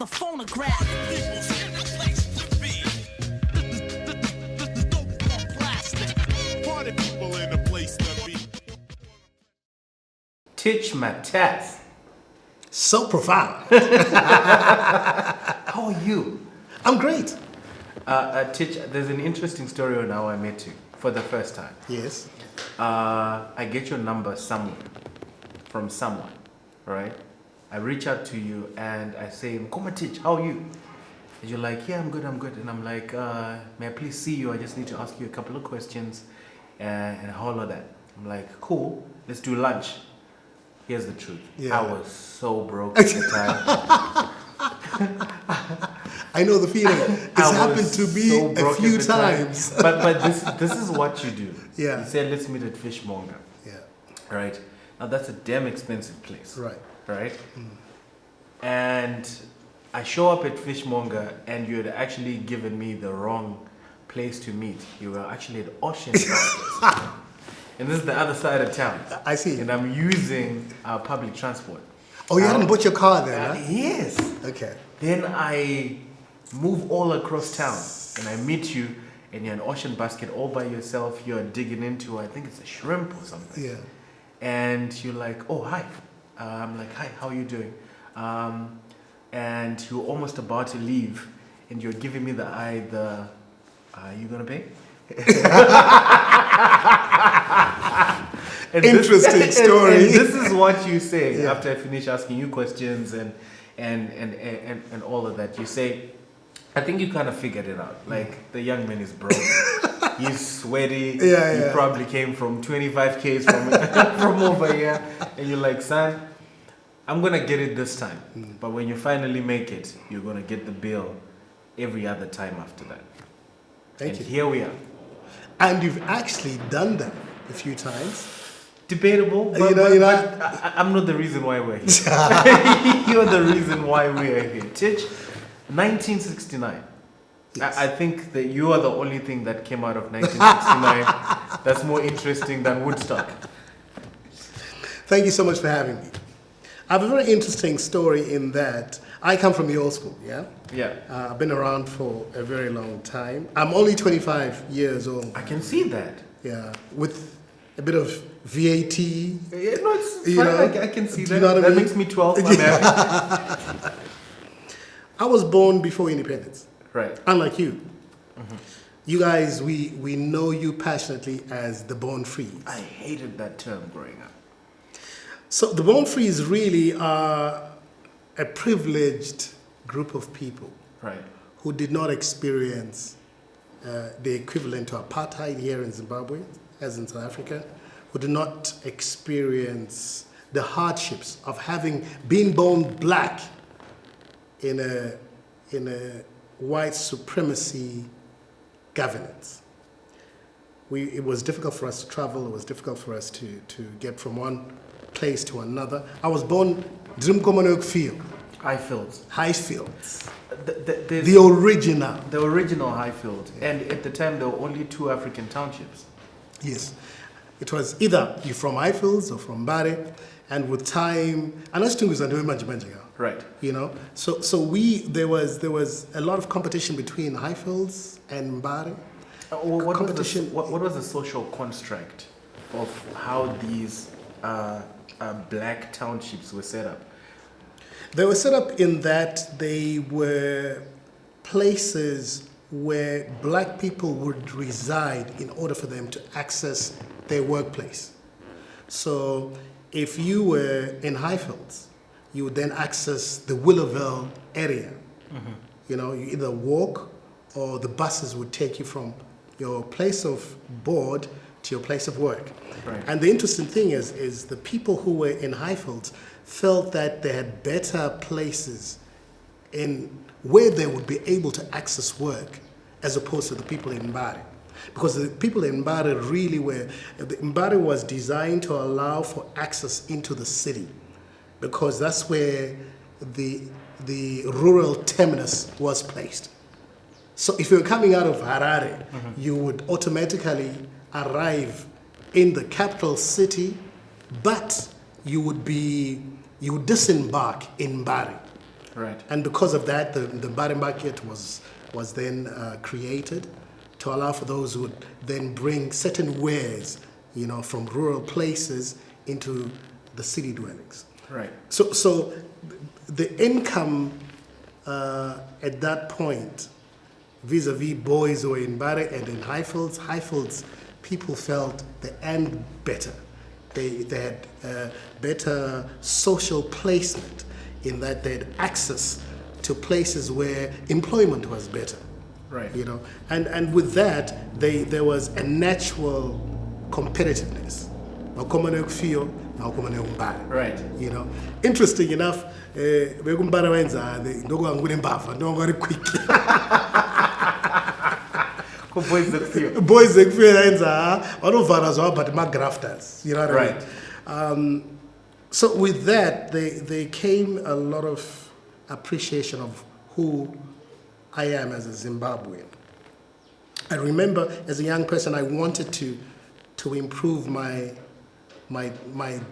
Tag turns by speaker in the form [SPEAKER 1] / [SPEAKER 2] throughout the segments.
[SPEAKER 1] the phonograph. People's in the place to be. This is dope on plastic. Party people in the place to be.
[SPEAKER 2] Tich Mataz.
[SPEAKER 3] SoProfound.
[SPEAKER 2] How are you?
[SPEAKER 3] I'm great.
[SPEAKER 2] Tich, there's an interesting story on how I met you for the first time.
[SPEAKER 3] Yes.
[SPEAKER 2] I get your number somewhere, from someone, right? I reach out to you and I say, Nkoma Tich, how are you? And you're like, yeah, I'm good. And I'm like, may I please see you? I just need to ask you a couple of questions and all of that. I'm like, cool, let's do lunch. Here's the truth.
[SPEAKER 3] Yeah.
[SPEAKER 2] I was so broke at the time.
[SPEAKER 3] I know the feeling. It's happened to me
[SPEAKER 2] so
[SPEAKER 3] a few times.
[SPEAKER 2] But this is what you do.
[SPEAKER 3] Yeah.
[SPEAKER 2] You say, let's meet at Fishmonger.
[SPEAKER 3] Yeah.
[SPEAKER 2] Right? Now that's a damn expensive place.
[SPEAKER 3] Right.
[SPEAKER 2] Right? And I show up at Fishmonger and you had actually given me the wrong place to meet. You were actually at Ocean. And this is the other side of town.
[SPEAKER 3] I see.
[SPEAKER 2] And I'm using public transport.
[SPEAKER 3] Oh, you hadn't bought your car then, huh?
[SPEAKER 2] Yes.
[SPEAKER 3] Okay.
[SPEAKER 2] Then I move all across town and I meet you and you're in Ocean Basket all by yourself. You're digging into, I think it's a shrimp or something.
[SPEAKER 3] Yeah.
[SPEAKER 2] And you're like, oh, hi. I'm like, hi, how are you doing? And you're almost about to leave and you're giving me the eye, are you going to pay?
[SPEAKER 3] Interesting story.
[SPEAKER 2] And this is what you say after I finish asking you questions and all of that. You say, I think you kind of figured it out. Like, the young man is broke. He's sweaty. He probably came from 25 Ks from over here. And you're like, son, I'm going to get it this time. But when you finally make it, you're going to get the bill every other time after that.
[SPEAKER 3] Thank you.
[SPEAKER 2] Here we are.
[SPEAKER 3] And you've actually done that a few times.
[SPEAKER 2] Debatable, but, I'm not the reason why we're here. You're the reason why we're here. Tich, 1969. Yes. I think that you are the only thing that came out of 1969 that's more interesting than Woodstock.
[SPEAKER 3] Thank you so much for having me. I have a very interesting story in that I come from the old school, yeah?
[SPEAKER 2] Yeah.
[SPEAKER 3] I've been around for a very long time. I'm only 25 years old.
[SPEAKER 2] I can see that.
[SPEAKER 3] Yeah, with a bit of VAT.
[SPEAKER 2] Yeah, no, it's fine. I can see that.
[SPEAKER 3] You know what I mean?
[SPEAKER 2] Makes me 12. I'm happy.
[SPEAKER 3] I was born before independence.
[SPEAKER 2] Right.
[SPEAKER 3] Unlike you. Mm-hmm. You guys, we know you passionately as the born free.
[SPEAKER 2] I hated that term growing up.
[SPEAKER 3] So the born frees really are a privileged group of people,
[SPEAKER 2] right,
[SPEAKER 3] who did not experience the equivalent to apartheid here in Zimbabwe, as in South Africa, who did not experience the hardships of having been born black in a white supremacy governance. It was difficult for us to travel. It was difficult for us to get from one place to another. I was born Fiyo.
[SPEAKER 2] Highfields.
[SPEAKER 3] Highfields.
[SPEAKER 2] The
[SPEAKER 3] original.
[SPEAKER 2] The original Highfield. And at the time, there were only 2 African townships.
[SPEAKER 3] Yes. It was either you're from Highfields or from Mbare, and with time,
[SPEAKER 2] right.
[SPEAKER 3] You know, so there was a lot of competition between Highfields and Mbare.
[SPEAKER 2] What was the social construct of how these black townships were set up?
[SPEAKER 3] They were set up in that they were places where black people would reside in order for them to access their workplace. So if you were in Highfields, you would then access the Willowville area. Mm-hmm. You know, you either walk or the buses would take you from your place of board to your place of work.
[SPEAKER 2] Right.
[SPEAKER 3] And the interesting thing is the people who were in Highfields felt that they had better places in where they would be able to access work as opposed to the people in Mbare. Because the people in Mbare really were, Mbare was designed to allow for access into the city, because that's where the rural terminus was placed. So if you were coming out of Harare, you would automatically arrive in the capital city, but you would disembark in Mbare.
[SPEAKER 2] Right.
[SPEAKER 3] And because of that, the Mbare market was then created to allow for those who would then bring certain wares, from rural places into the city dwellings.
[SPEAKER 2] Right.
[SPEAKER 3] So the income at that point, vis-a-vis boys who were in Mbare and in Highfields, people felt they earned better. They had better social placement in that they had access to places where employment was better.
[SPEAKER 2] Right.
[SPEAKER 3] And with that, there was a natural competitiveness. Fiyo,
[SPEAKER 2] Right.
[SPEAKER 3] Interesting enough, bekumbara wenza ndokuwa ngune mbafa ndongori quick.
[SPEAKER 2] Boys Fiyo.
[SPEAKER 3] Boys ekufika yenza vanovhara zvavo but grafters, you know what
[SPEAKER 2] Right.
[SPEAKER 3] I mean? So with that, there came a lot of appreciation of who I am as a Zimbabwean. I remember as a young person, I wanted to improve my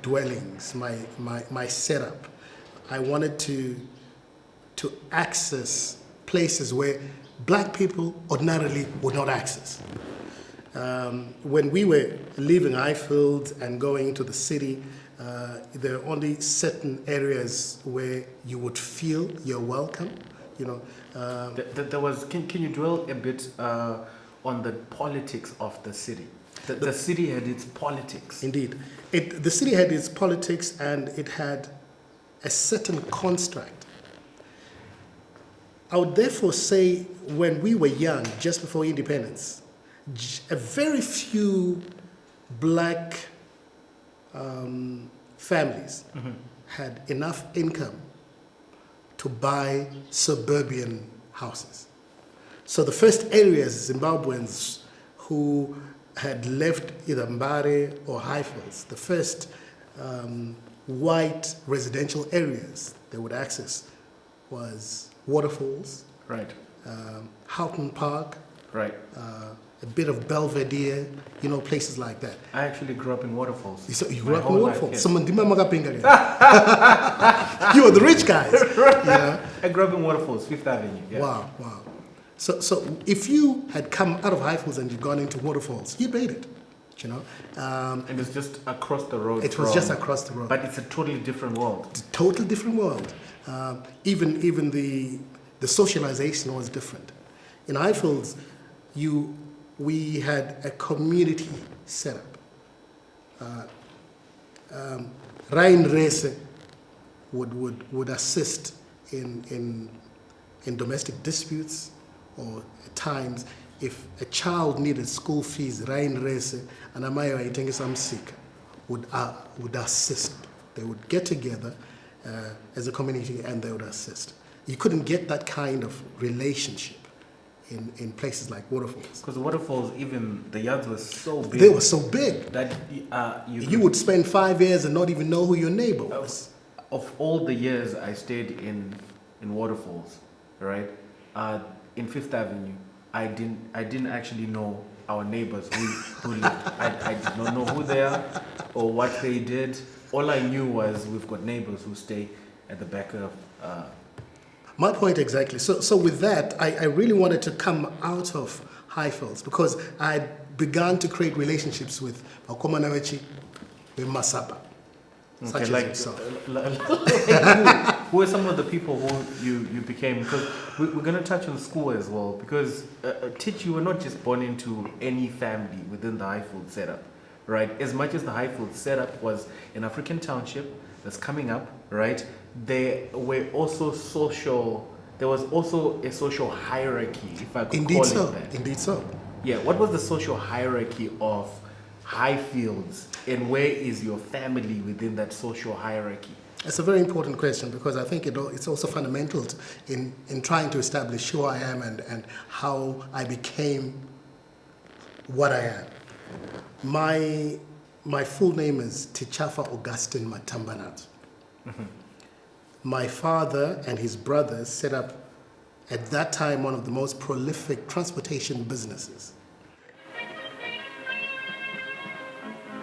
[SPEAKER 3] dwellings, my setup. I wanted to access places where black people ordinarily would not access. When we were leaving Highfields and going into the city, there are only certain areas where you would feel you're welcome.
[SPEAKER 2] There was. Can you dwell a bit on the politics of the city? The city had its politics.
[SPEAKER 3] Indeed, the city had its politics, and it had a certain construct. I would therefore say, when we were young, just before independence, a very few black families had enough income to buy suburban houses. So the first areas Zimbabweans who had left either Mbare or Highfields, the first white residential areas they would access was Waterfalls,
[SPEAKER 2] Right.
[SPEAKER 3] Houghton Park,
[SPEAKER 2] Right.
[SPEAKER 3] a bit of Belvedere, places like that.
[SPEAKER 2] I actually grew up in Waterfalls.
[SPEAKER 3] So you
[SPEAKER 2] My
[SPEAKER 3] grew up in
[SPEAKER 2] whole life,
[SPEAKER 3] Waterfalls.
[SPEAKER 2] yes.
[SPEAKER 3] Someone You were the rich guys.
[SPEAKER 2] I grew up in Waterfalls, Fifth Avenue. Yeah.
[SPEAKER 3] Wow. So if you had come out of Highfields and you'd gone into Waterfalls, you made it.
[SPEAKER 2] And it's just across the road.
[SPEAKER 3] It was just across the road.
[SPEAKER 2] But it's a totally different world.
[SPEAKER 3] It's a totally different world. Even the socialization was different. In Highfields, we had a community setup. Ryan Rese would assist in domestic disputes, or at times if a child needed school fees, Ryan Rese and Amayo Aitenge Samsika would assist. They would get together as a community and they would assist. You couldn't get that kind of relationship in places like Waterfalls.
[SPEAKER 2] Because Waterfalls, even the yards were so big.
[SPEAKER 3] They were so big
[SPEAKER 2] that
[SPEAKER 3] you would spend 5 years and not even know who your neighbor was.
[SPEAKER 2] Of all the years I stayed in Waterfalls, right, in Fifth Avenue, I didn't actually know our neighbors who lived. I did not know who they are or what they did. All I knew was we've got neighbors who stay at the back of.
[SPEAKER 3] My point exactly. So with that, I really wanted to come out of Highfields because I had begun to create relationships with Makomanawechi, with Masapa.
[SPEAKER 2] Okay,
[SPEAKER 3] such
[SPEAKER 2] like,
[SPEAKER 3] as yourself.
[SPEAKER 2] who are some of the people who you became? Because we're going to touch on school as well. Because Tich, you were not just born into any family within the Highfield setup, right? As much as the Highfield setup was an African township that's coming up, right? There were also there was also a social hierarchy, if I could call it that.
[SPEAKER 3] Indeed so.
[SPEAKER 2] Yeah, what was the social hierarchy of Highfields, and where is your family within that social hierarchy?
[SPEAKER 3] It's a very important question because I think it's also fundamental in trying to establish who I am and how I became what I am. My full name is Tichafa Augustine Matambanat. Mm-hmm. My father and his brothers set up, at that time, one of the most prolific transportation businesses.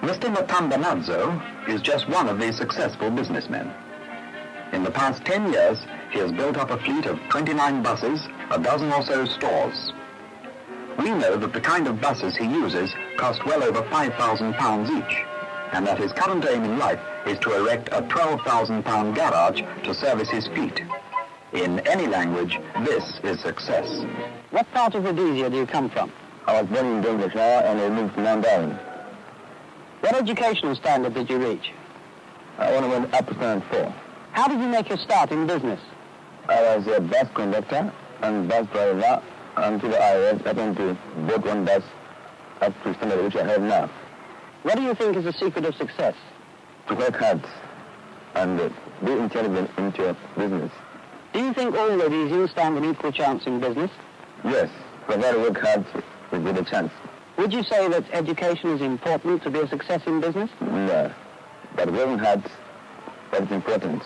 [SPEAKER 4] Mr. Matambanazzo is just one of these successful businessmen. In the past 10 years, he has built up a fleet of 29 buses, a dozen or so stores. We know that the kind of buses he uses cost well over £5,000 each, and that his current aim in life is to erect a £12,000 garage to service his fleet. In any language, this is success.
[SPEAKER 5] What part of Rhodesia do you come from?
[SPEAKER 4] I was born in Denver and I moved to Mandarin.
[SPEAKER 5] What educational standard did you reach?
[SPEAKER 4] I only went up to standard 4.
[SPEAKER 5] How did you make your start in business?
[SPEAKER 4] I was a bus conductor and bus driver until I was able to board one bus up to standard which I have now.
[SPEAKER 5] What do you think is the secret of success?
[SPEAKER 4] To work hard and be intelligent into your business.
[SPEAKER 5] Do you think all Rhodesians stand an equal chance in business?
[SPEAKER 4] Yes, provided work hard with good a chance.
[SPEAKER 5] Would you say that education is important to be a success in business?
[SPEAKER 4] No, but working hard, that's important.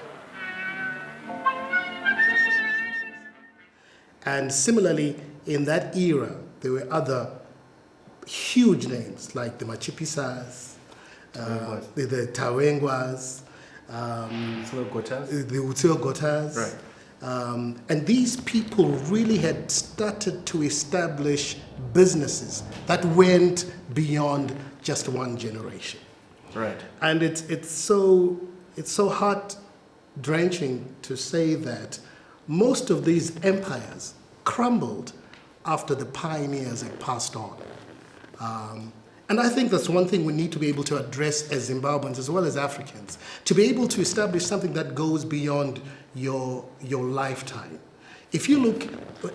[SPEAKER 3] And similarly, in that era, there were other huge names like the Machipisas, the Tawengwas, the Utsil-Gotas.
[SPEAKER 2] Right.
[SPEAKER 3] And these people really had started to establish businesses that went beyond just one generation.
[SPEAKER 2] Right.
[SPEAKER 3] And it's so heart-drenching to say that most of these empires crumbled after the pioneers had passed on. And I think that's one thing we need to be able to address as Zimbabweans as well as Africans, to be able to establish something that goes beyond your lifetime. If you look,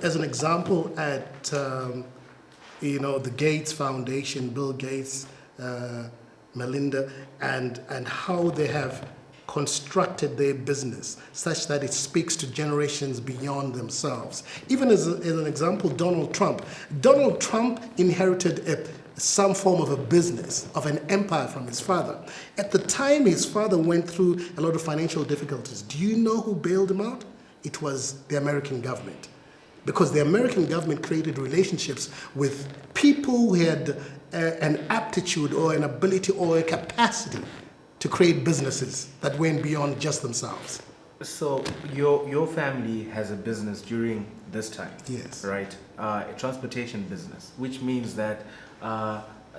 [SPEAKER 3] as an example, at the Gates Foundation, Bill Gates, Melinda, and how they have constructed their business such that it speaks to generations beyond themselves. Even as an example, Donald Trump. Donald Trump inherited some form of a business, of an empire from his father. At the time his father went through a lot of financial difficulties, do you know who bailed him out? It was the American government. Because the American government created relationships with people who had an aptitude or an ability or a capacity to create businesses that went beyond just themselves.
[SPEAKER 2] So your family has a business during this time.
[SPEAKER 3] Yes.
[SPEAKER 2] Right? A transportation business, which means that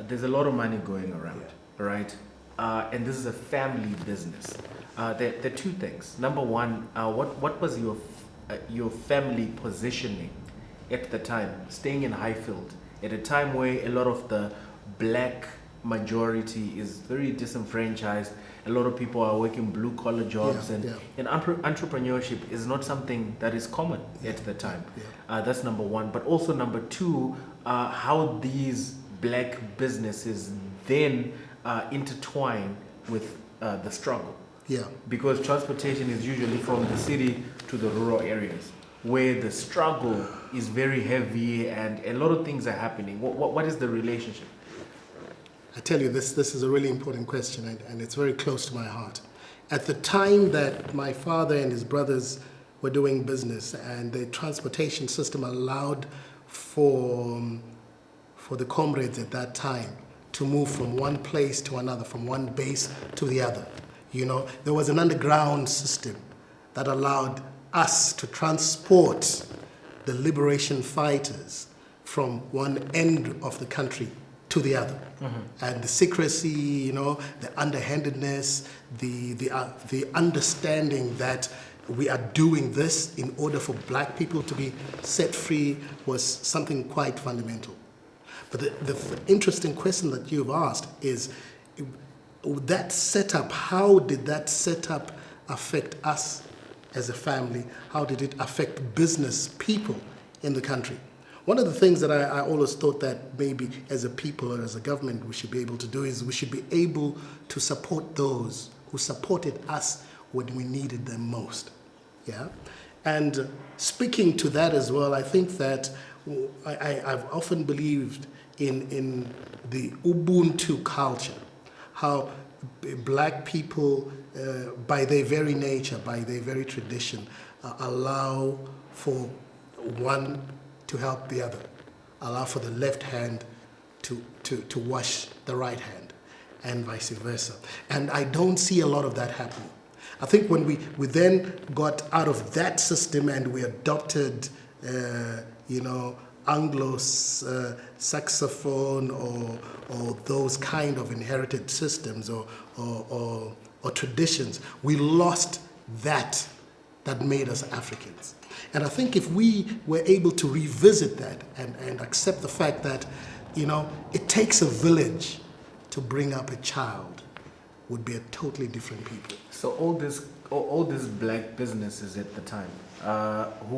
[SPEAKER 2] there's a lot of money going around, right? And this is a family business. There are two things. Number one, what was your family positioning at the time, staying in Highfield, at a time where a lot of the black majority is very disenfranchised. A lot of people are working blue-collar jobs, and entrepreneurship is not something that is common at the time. That's number one. But also number two, how these black businesses then intertwine with the struggle.
[SPEAKER 3] Yeah.
[SPEAKER 2] Because transportation is usually from the city to the rural areas, where the struggle is very heavy and a lot of things are happening. What is the relationship?
[SPEAKER 3] I tell you, this is a really important question, and it's very close to my heart. At the time that my father and his brothers were doing business, and the transportation system allowed for the comrades at that time to move from one place to another, from one base to the other. You know, there was an underground system that allowed us to transport the liberation fighters from one end of the country to the other. And the secrecy, you know, the underhandedness, the understanding that we are doing this in order for black people to be set free was something quite fundamental. But the interesting question that you've asked is, that setup, how did that setup affect us as a family? How did it affect business people in the country? One of the things that I always thought that maybe as a people or as a government we should be able to do is we should be able to support those who supported us when we needed them most. Yeah? And speaking to that as well, I think that I've often believed in the Ubuntu culture, how black people, by their very nature, by their very tradition, allow for one to help the other, allow for the left hand to wash the right hand, and vice versa. And I don't see a lot of that happening. I think when we then got out of that system and we adopted, Anglo-Saxophone or those kind of inherited systems or traditions, we lost that made us Africans. And I think if we were able to revisit that and accept the fact that, it takes a village to bring up a child, would be a totally different people.
[SPEAKER 2] So all these black businesses at the time, who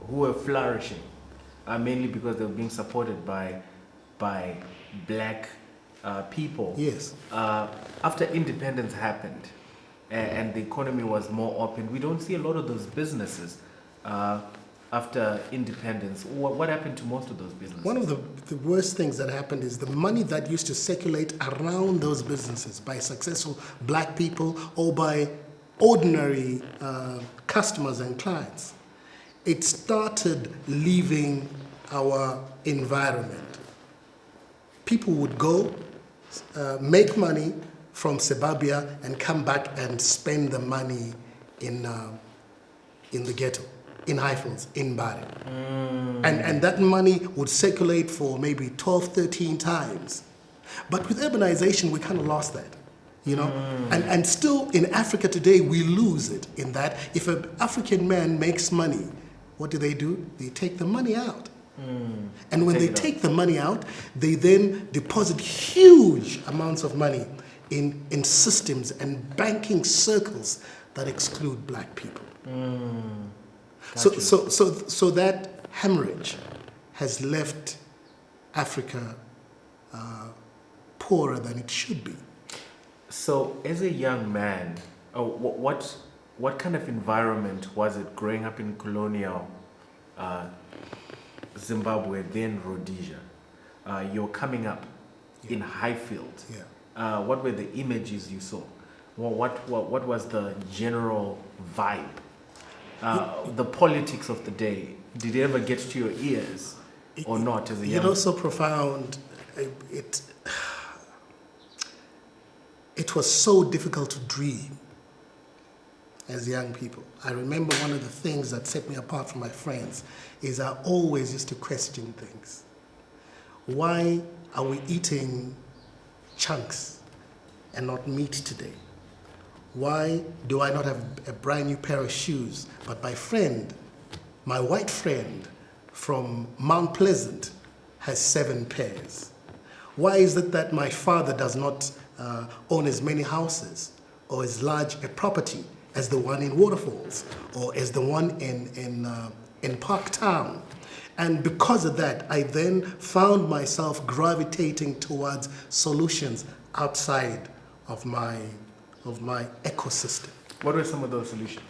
[SPEAKER 2] were flourishing, mainly because they were being supported by black people.
[SPEAKER 3] Yes.
[SPEAKER 2] After independence happened, and the economy was more open, we don't see a lot of those businesses after independence. What happened to most of those businesses?
[SPEAKER 3] One of the worst things that happened is the money that used to circulate around those businesses by successful black people or by ordinary customers and clients, it started leaving our environment. People would go, make money from suburbia and come back and spend the money in the ghetto, in Highfields, in Bari. And that money would circulate for maybe 12, 13 times. But with urbanization, we kind of lost that, And still in Africa today, we lose it in that if an African man makes money, what do? They take the money out. And when they take the money out, they then deposit huge amounts of money in systems and banking circles that exclude black people. So that hemorrhage has left Africa poorer than it should be.
[SPEAKER 2] So as a young man, what kind of environment was it growing up in colonial Zimbabwe, then Rhodesia? You're coming up in Highfields.
[SPEAKER 3] Yeah.
[SPEAKER 2] What were the images you saw? What was the general vibe? The politics of the day, did it ever get to your ears or not as a young?
[SPEAKER 3] SoProfound, it was so difficult to dream as young people. I remember one of the things that set me apart from my friends is I always used to question things. Why are we eating chunks and not meat today? Why do I not have a brand new pair of shoes, but my white friend from Mount Pleasant has 7 pairs? Why is it that my father does not own as many houses or as large a property as the one in Waterfalls or as the one in Parktown? And because of that, I then found myself gravitating towards solutions outside of my ecosystem.
[SPEAKER 2] What were some of those solutions?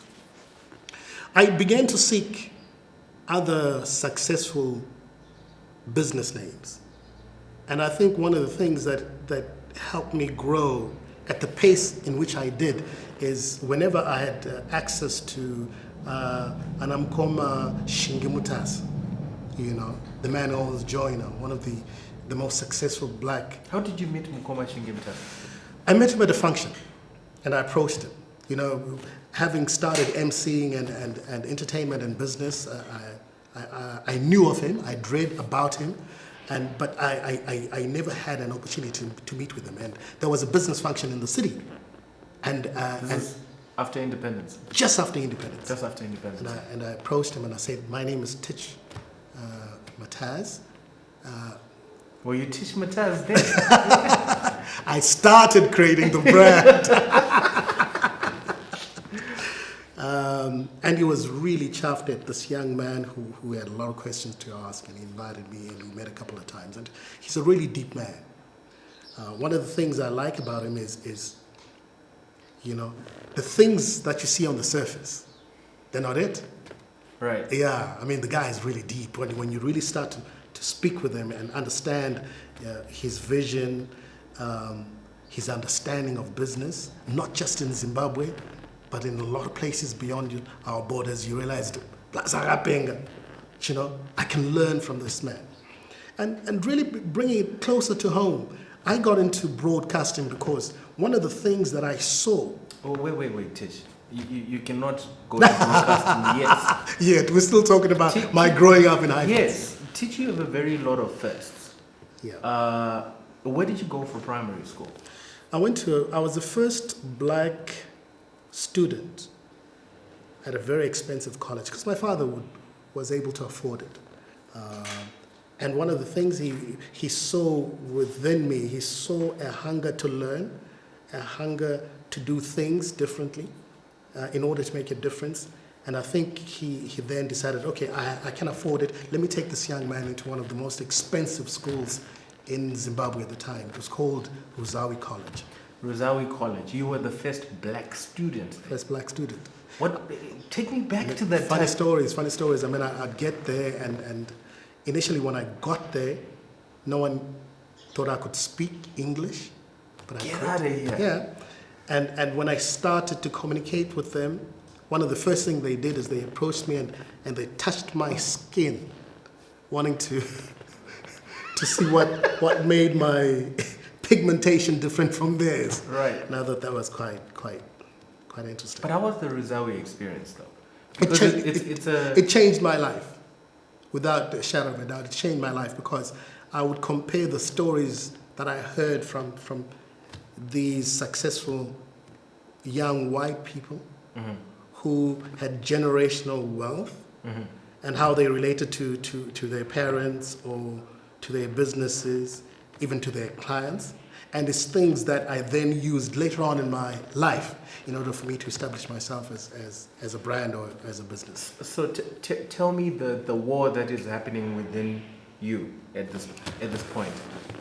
[SPEAKER 3] I began to seek other successful business names. And I think one of the things that helped me grow at the pace in which I did is whenever I had access to Anamkoma Mataz, the man who owns Joiner, one of the most successful black.
[SPEAKER 2] How did you meet Mkoma Mataz?
[SPEAKER 3] I met him at a function, and I approached him. Having started emceeing and entertainment and business, I knew of him, I'd read about him, but I never had an opportunity to meet with him. And there was a business function in the city, and
[SPEAKER 2] after independence.
[SPEAKER 3] Just after independence.
[SPEAKER 2] Just after independence.
[SPEAKER 3] And I approached him and I said, "My name is Tich Mataz."
[SPEAKER 2] Were you Tich Mataz then?
[SPEAKER 3] I started creating the brand. And he was really chuffed at this young man who had a lot of questions to ask, and he invited me, and we met a couple of times. And he's a really deep man. One of the things I like about him is the things that you see on the surface, they're not it.
[SPEAKER 2] Right.
[SPEAKER 3] Yeah, I mean, the guy is really deep. When you really start to speak with him and understand his vision, his understanding of business, not just in Zimbabwe, but in a lot of places beyond our borders, you realize, I can learn from this man. And really bringing it closer to home, I got into broadcasting because one of the things that I saw.
[SPEAKER 2] Oh, wait, Tich. You cannot go to broadcasting yet.
[SPEAKER 3] Yeah, we're still talking about
[SPEAKER 2] Tich,
[SPEAKER 3] my growing up in Highfields.
[SPEAKER 2] Yes, Tich, you have a very lot of firsts.
[SPEAKER 3] Yeah.
[SPEAKER 2] Where did you go for primary school?
[SPEAKER 3] I was the first black student at a very expensive college because my father was able to afford it. And one of the things he saw within me, he saw a hunger to learn, a hunger to do things differently in order to make a difference. And I think he then decided, okay, I can afford it. Let me take this young man into one of the most expensive schools in Zimbabwe at the time. It was called Ruzawi College.
[SPEAKER 2] Ruzawi College. You were the first black student there.
[SPEAKER 3] First black student.
[SPEAKER 2] What? Take me back to that
[SPEAKER 3] Funny
[SPEAKER 2] time.
[SPEAKER 3] stories. I mean, I'd get there and initially when I got there, no one thought I could speak English. But I
[SPEAKER 2] Get
[SPEAKER 3] could.
[SPEAKER 2] out of here.
[SPEAKER 3] Yeah. And when I started to communicate with them, one of the first things they did is they approached me and they touched my skin, wanting to see what made my pigmentation different from theirs.
[SPEAKER 2] Right.
[SPEAKER 3] And I thought that was quite interesting.
[SPEAKER 2] But how was the Ruzawi experience, though?
[SPEAKER 3] It
[SPEAKER 2] Because
[SPEAKER 3] changed, it changed my life, without a shadow of a doubt. It changed my life because I would compare the stories that I heard from these successful young white people who had generational wealth and how they related to their parents or to their businesses, even to their clients. And it's things that I then used later on in my life in order for me to establish myself as a brand or as a business.
[SPEAKER 2] So tell me the war that is happening within you at this point.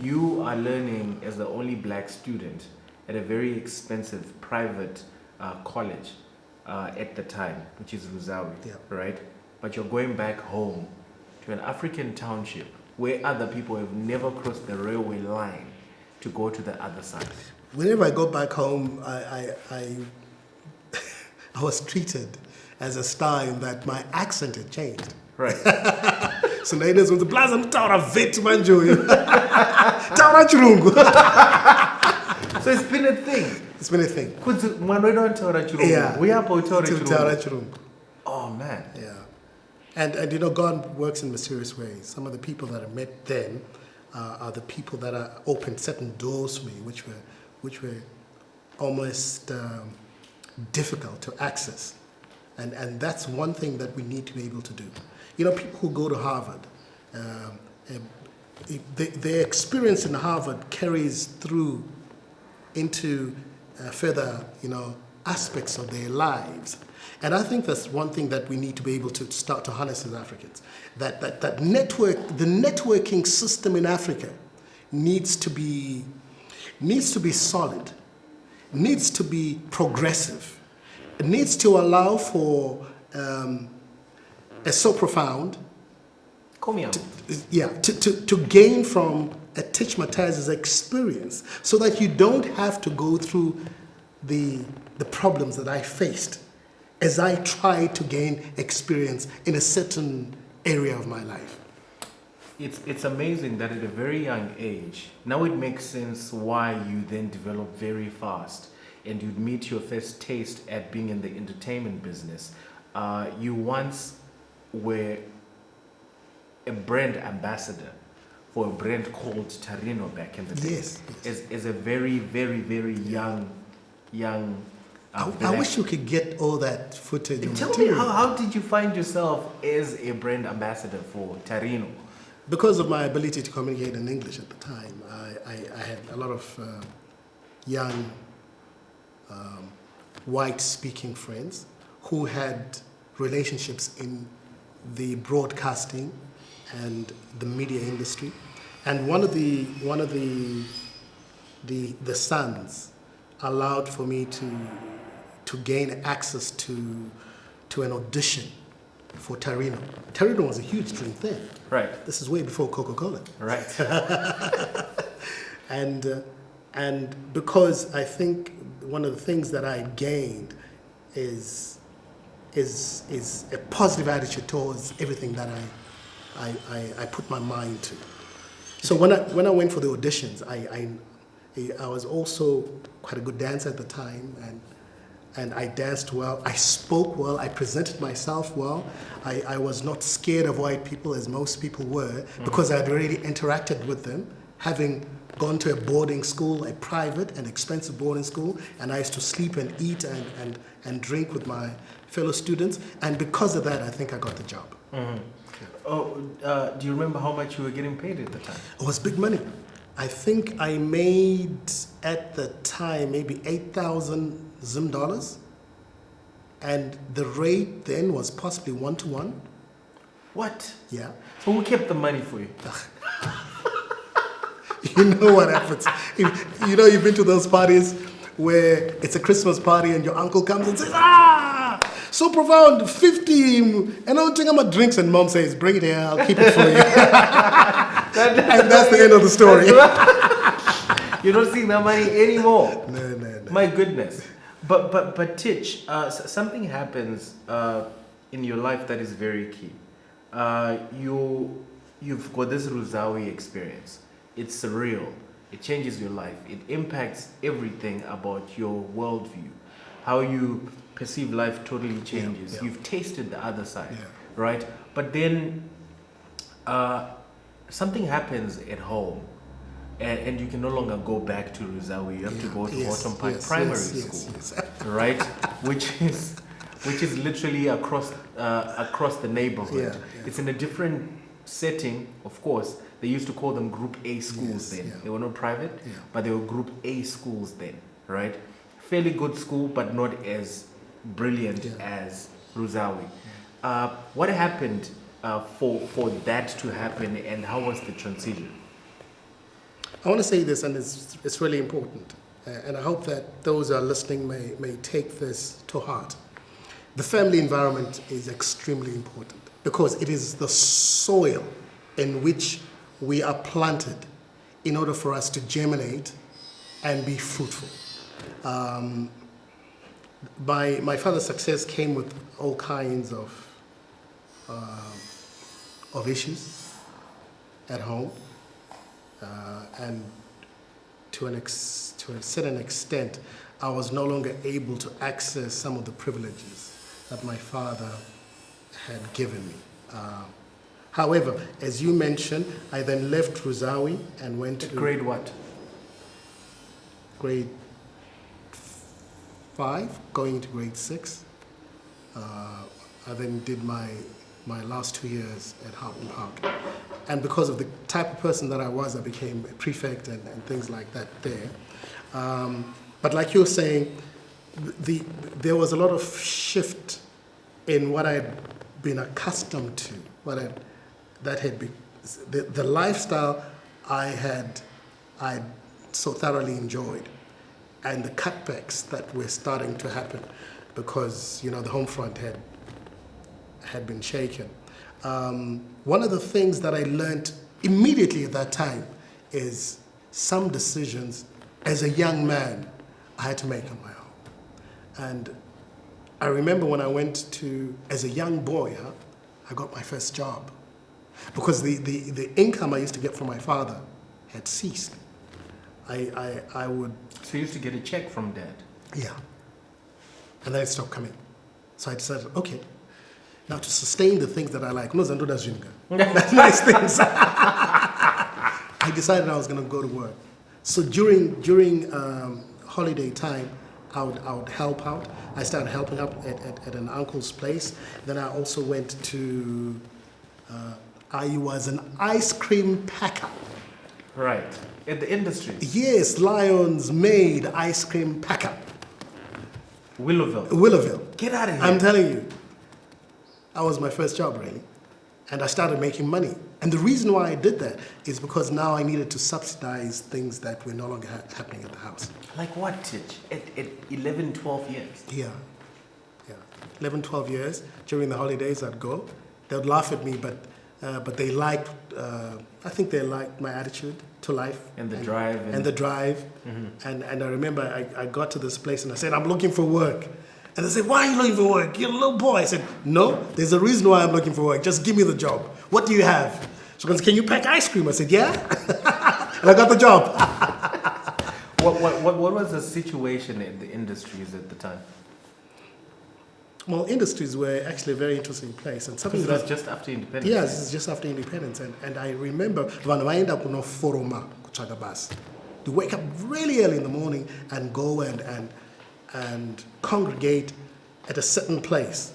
[SPEAKER 2] You are learning as the only black student at a very expensive private college at the time, which is Ruzawi, right? But you're going back home to an African township where other people have never crossed the railway line to go to the other side.
[SPEAKER 3] Whenever I go back home, I was treated as a star in that my accent had changed.
[SPEAKER 2] Right.
[SPEAKER 3] So nowadays when the plaza taura vet manjo. Taura chirungu.
[SPEAKER 2] So it's been a thing.
[SPEAKER 3] It's been a thing.
[SPEAKER 2] Kudzi mwana wedu anotaura chirungu.
[SPEAKER 3] Yeah.
[SPEAKER 2] We are taura
[SPEAKER 3] Taura
[SPEAKER 2] chirungu.
[SPEAKER 3] chirungu.
[SPEAKER 2] Oh man.
[SPEAKER 3] Yeah. And you know, God works in mysterious ways. Some of the people that I met then are the people that are opened certain doors for me, which were almost difficult to access. And that's one thing that we need to be able to do. You know, people who go to Harvard, their experience in Harvard carries through into further, aspects of their lives. And I think that's one thing that we need to be able to start to harness as Africans. That the networking system in Africa needs to be solid, needs to be progressive, it needs to allow for a SoProfound to gain from a Tich Mataz's experience so that you don't have to go through the problems that I faced as I tried to gain experience in a certain area of my life.
[SPEAKER 2] It's amazing that at a very young age, now it makes sense why you then develop very fast and you'd meet your first taste at being in the entertainment business. You once were a brand ambassador for a brand called Tarino back in the day.
[SPEAKER 3] Yes.
[SPEAKER 2] As a very, very, very young
[SPEAKER 3] I wish you could get all that footage.
[SPEAKER 2] Tell me, how did you find yourself as a brand ambassador for Tarino?
[SPEAKER 3] Because of my ability to communicate in English at the time, I had a lot of young white-speaking friends who had relationships in the broadcasting and the media industry, and one of the sons allowed for me to gain access to an audition for Tarino. Tarino was a huge drink then.
[SPEAKER 2] Right.
[SPEAKER 3] This is way before Coca-Cola.
[SPEAKER 2] Right.
[SPEAKER 3] And because I think one of the things that I gained is a positive attitude towards everything that I put my mind to. So when I went for the auditions, I was also quite a good dancer at the time, and I danced well. I spoke well. I presented myself well. I was not scared of white people as most people were because I had already interacted with them, having gone to a boarding school, a private and expensive boarding school, and I used to sleep and eat and drink with my fellow students. And because of that, I think I got the job.
[SPEAKER 2] Oh, do you remember how much you were getting paid at the time?
[SPEAKER 3] It was big money. I think I made at the time maybe 8,000 Zim dollars, and the rate then was possibly 1-to-1.
[SPEAKER 2] What?
[SPEAKER 3] Yeah.
[SPEAKER 2] So who kept the money for you?
[SPEAKER 3] You know what happens. You know, you've been to those parties where it's a Christmas party and your uncle comes and says, SoProfound, 50, and I'm taking my drinks, and mom says, bring it here, I'll keep it for you. And that's the end of the story.
[SPEAKER 2] You're not seeing that money anymore.
[SPEAKER 3] No.
[SPEAKER 2] My goodness. But Tich, something happens in your life that is very key. You've got this Ruzawi experience. It's surreal. It changes your life. It impacts everything about your worldview. How you perceive life totally changes.
[SPEAKER 3] Yeah.
[SPEAKER 2] You've tasted the other side,
[SPEAKER 3] Yeah.
[SPEAKER 2] right? But then something happens at home, and you can no longer go back to Ruzawi. You have to go to Autumn Park Primary School, right? Which is literally across the neighborhood.
[SPEAKER 3] Yeah.
[SPEAKER 2] It's in a different setting, of course. They used to call them Group A schools then.
[SPEAKER 3] Yeah.
[SPEAKER 2] They were not private,
[SPEAKER 3] Yeah.
[SPEAKER 2] but they were Group A schools then, right? Fairly good school, but not as brilliant as Ruzawi. What happened for that to happen, and how was the transition?
[SPEAKER 3] I want to say this, and it's really important, and I hope that those who are listening may take this to heart. The family environment is extremely important because it is the soil in which we are planted in order for us to germinate and be fruitful. My father's success came with all kinds of issues at home, and to a certain extent, I was no longer able to access some of the privileges that my father had given me. However, as you mentioned, I then left Ruzawi and went to
[SPEAKER 2] Grade what?
[SPEAKER 3] grade 5, going to grade 6. I then did my last 2 years at Houghton Park. And because of the type of person that I was, I became a prefect and things like that there. But like you were saying, there was a lot of shift in what I had been accustomed to, the lifestyle I had so thoroughly enjoyed, and the cutbacks that were starting to happen because the home front had been shaken. One of the things that I learned immediately at that time is some decisions as a young man I had to make on my own. And I remember when I went as a young boy, I got my first job because the income I used to get from my father had ceased. I would...
[SPEAKER 2] So you used to get a check from dad?
[SPEAKER 3] Yeah. And then it stopped coming. So I decided, okay, now to sustain the things that I like, that's nice things. I decided I was going to go to work. So during holiday time, I would help out. I started helping out at an uncle's place. Then I also went to, I was an ice cream packer.
[SPEAKER 2] Right. At the industry?
[SPEAKER 3] Yes, Lyons made ice cream packer.
[SPEAKER 2] Willowville. Get out of here.
[SPEAKER 3] I'm telling you. That was my first job, really. And I started making money. And the reason why I did that is because now I needed to subsidize things that were no longer happening at the house.
[SPEAKER 2] Like what, Tich? At 11, 12 years?
[SPEAKER 3] Yeah. 11, 12 years. During the holidays, I'd go. They would laugh at me, but they liked, I think they liked my attitude to life.
[SPEAKER 2] And the drive.
[SPEAKER 3] And the drive. Mm-hmm. And I remember I got to this place and I said, I'm looking for work. And they said, why are you looking for work? You're a little boy. I said, no, there's a reason why I'm looking for work. Just give me the job. What do you have? She goes, can you pack ice cream? I said, yeah. And I got the job.
[SPEAKER 2] what was the situation in the industries at the time?
[SPEAKER 3] Well, industries were actually a very interesting place, and something
[SPEAKER 2] Because it
[SPEAKER 3] that
[SPEAKER 2] was just after independence.
[SPEAKER 3] yes, this is just after independence, and I remember vanhu vaenda kuno foroma kutsvaga basa. You wake up really early in the morning and go and congregate at a certain place,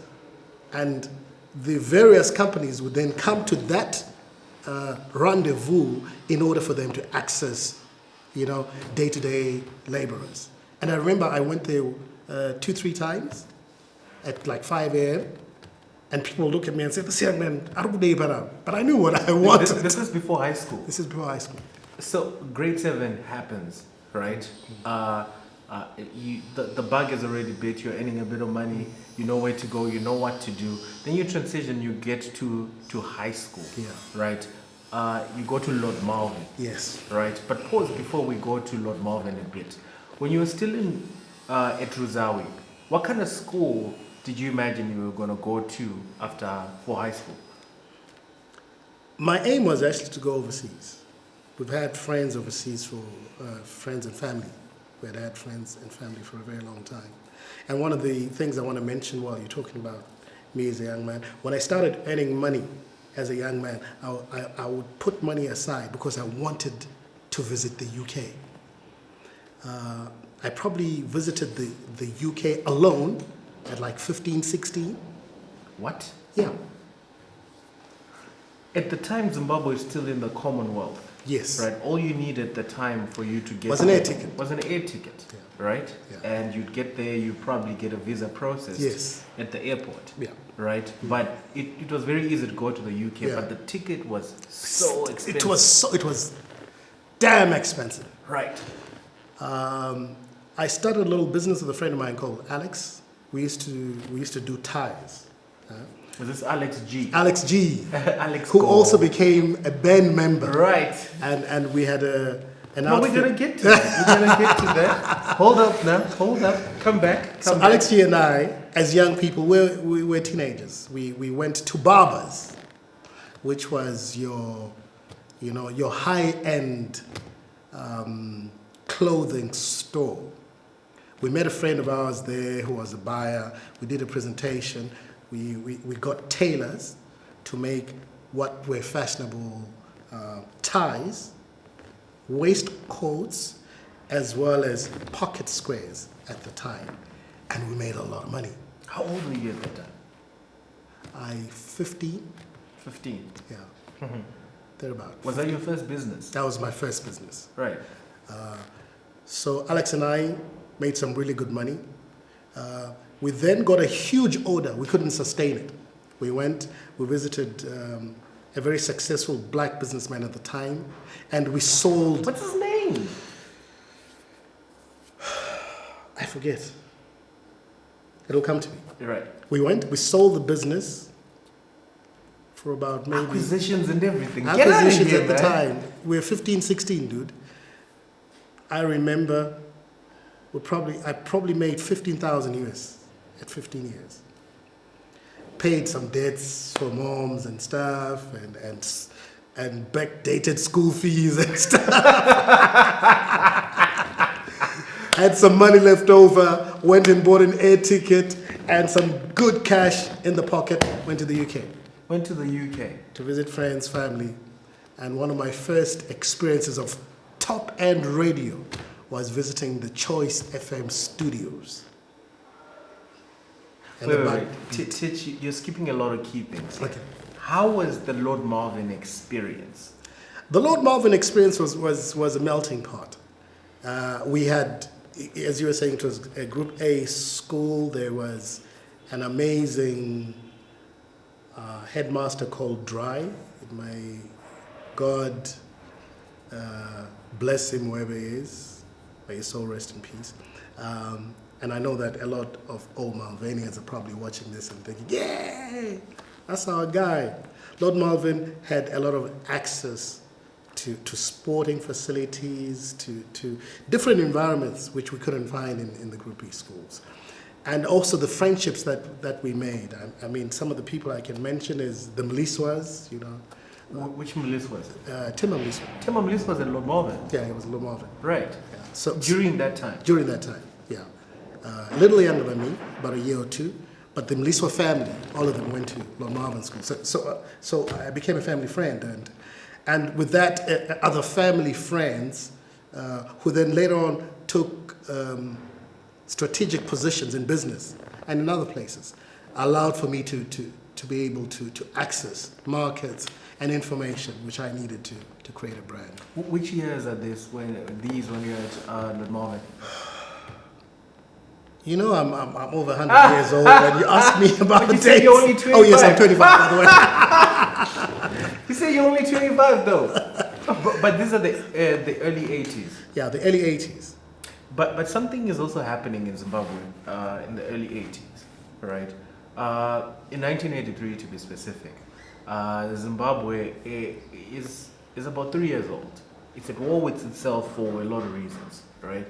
[SPEAKER 3] and the various companies would then come to that rendezvous in order for them to access, day-to-day laborers. And I remember I went there 2-3 times at like 5 a.m. and people look at me and say, "This young man, but I knew what I wanted."
[SPEAKER 2] This is before high school.
[SPEAKER 3] This is before high school.
[SPEAKER 2] So grade 7 happens, right? The bug is already bit. You're earning a bit of money. You know where to go. You know what to do. Then you transition. You get to high school, right? You go to Lord Malvin.
[SPEAKER 3] Yes.
[SPEAKER 2] Right. But pause before we go to Lord Malvin a bit. When you were still in at Ruzawi, what kind of school did you imagine you were going to go to for high school?
[SPEAKER 3] My aim was actually to go overseas. We've had friends overseas for friends and family. We had had friends and family for a very long time. And one of the things I want to mention while you're talking about me as a young man, when I started earning money as a young man, I would put money aside because I wanted to visit the UK. I probably visited the UK alone at like 15, 16.
[SPEAKER 2] What?
[SPEAKER 3] Yeah.
[SPEAKER 2] At the time, Zimbabwe was still in the Commonwealth.
[SPEAKER 3] Yes.
[SPEAKER 2] Right. All you needed at the time for you to get
[SPEAKER 3] Was an air ticket.
[SPEAKER 2] Was an air ticket.
[SPEAKER 3] Yeah.
[SPEAKER 2] Right.
[SPEAKER 3] Yeah.
[SPEAKER 2] And you'd get there. You'd probably get a visa processed.
[SPEAKER 3] Yes.
[SPEAKER 2] At the airport.
[SPEAKER 3] Yeah.
[SPEAKER 2] Right. But it was very easy to go to the UK.
[SPEAKER 3] Yeah.
[SPEAKER 2] But the ticket was so expensive.
[SPEAKER 3] It was damn expensive.
[SPEAKER 2] Right.
[SPEAKER 3] I started a little business with a friend of mine called Alex. We used to do ties.
[SPEAKER 2] Was this Alex G?
[SPEAKER 3] Alex G,
[SPEAKER 2] Alex
[SPEAKER 3] who
[SPEAKER 2] Go.
[SPEAKER 3] also became a band member.
[SPEAKER 2] Right.
[SPEAKER 3] And we had an
[SPEAKER 2] No,
[SPEAKER 3] outfit.
[SPEAKER 2] we're gonna get to that. We're gonna get to that. Hold up now. Hold up. Come back.
[SPEAKER 3] So Alex G and I, as young people, we were teenagers. We went to Barbers, which was your high-end clothing store. We met a friend of ours there who was a buyer. We did a presentation. We got tailors to make what were fashionable ties, waistcoats, as well as pocket squares at the time. And we made a lot of money.
[SPEAKER 2] How old were you at that time?
[SPEAKER 3] 15.
[SPEAKER 2] 15.
[SPEAKER 3] Yeah, thereabout.
[SPEAKER 2] Was that your first business?
[SPEAKER 3] That was my first business.
[SPEAKER 2] Right.
[SPEAKER 3] So Alex and I made some really good money. We then got a huge order. We couldn't sustain it. We visited a very successful black businessman at the time, and we sold...
[SPEAKER 2] What's his name?
[SPEAKER 3] I forget. It'll come to me.
[SPEAKER 2] You're right.
[SPEAKER 3] We sold the business for about maybe...
[SPEAKER 2] Acquisitions and everything.
[SPEAKER 3] Acquisitions
[SPEAKER 2] Get out of here,
[SPEAKER 3] at the
[SPEAKER 2] man.
[SPEAKER 3] time. We were 15, 16, dude. I remember I probably made 15,000 US at 15 years. Paid some debts for moms and stuff and backdated school fees and stuff. Had some money left over, went and bought an air ticket and some good cash in the pocket, went to the UK.
[SPEAKER 2] Went to the UK.
[SPEAKER 3] To visit friends, family. And one of my first experiences of top-end radio was visiting the Choice FM studios. And
[SPEAKER 2] Wait. Tich, you're skipping a lot of key things here.
[SPEAKER 3] Okay.
[SPEAKER 2] How was the Lord Marvin experience?
[SPEAKER 3] The Lord Marvin experience was a melting pot. We had, as you were saying, it was a Group A school. There was an amazing headmaster called Dry. May God bless him wherever he is. May his soul rest in peace. And I know that a lot of old Malvanians are probably watching this and thinking, "Yay, that's our guy." Lord Malvin had a lot of access to sporting facilities, to different environments which we couldn't find in the Group E schools. And also the friendships that we made. I mean, some of the people I can mention is the Mliswas,
[SPEAKER 2] Which Mlis was it?
[SPEAKER 3] Tim Mlis.
[SPEAKER 2] Tim Mlis was in Lord Marvin.
[SPEAKER 3] Yeah, he was Lord Marvin.
[SPEAKER 2] Right.
[SPEAKER 3] Yeah. So
[SPEAKER 2] During that time.
[SPEAKER 3] During that time, yeah. A little younger than me, about a year or two. But the Mliswa family, all of them went to Lord Marvin School. So I became a family friend. And with that, other family friends who then later on took strategic positions in business and in other places allowed for me to be able to access markets and information which I needed to create a brand.
[SPEAKER 2] Which years are when you're at Lord Marvin?
[SPEAKER 3] You know, I'm over 100 years old, and you ask me about the
[SPEAKER 2] you say
[SPEAKER 3] dates.
[SPEAKER 2] you're only 25.
[SPEAKER 3] Oh yes, I'm 25 by the way.
[SPEAKER 2] You say you're only 25 though. But these are the early 80s.
[SPEAKER 3] Yeah, the early 80s.
[SPEAKER 2] But something is also happening in Zimbabwe in the early 80s, right? In 1983 to be specific, Zimbabwe is about 3 years old. It's at war with itself for a lot of reasons, right?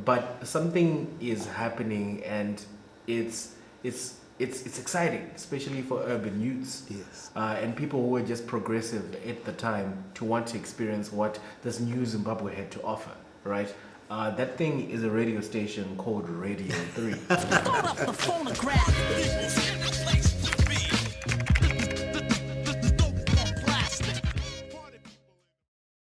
[SPEAKER 2] But something is happening, and it's exciting, especially for urban youths,
[SPEAKER 3] Yes.
[SPEAKER 2] and people who were just progressive at the time to want to experience what this new Zimbabwe had to offer, right? That thing is a radio station called Radio 3.
[SPEAKER 1] Phone up the phonograph.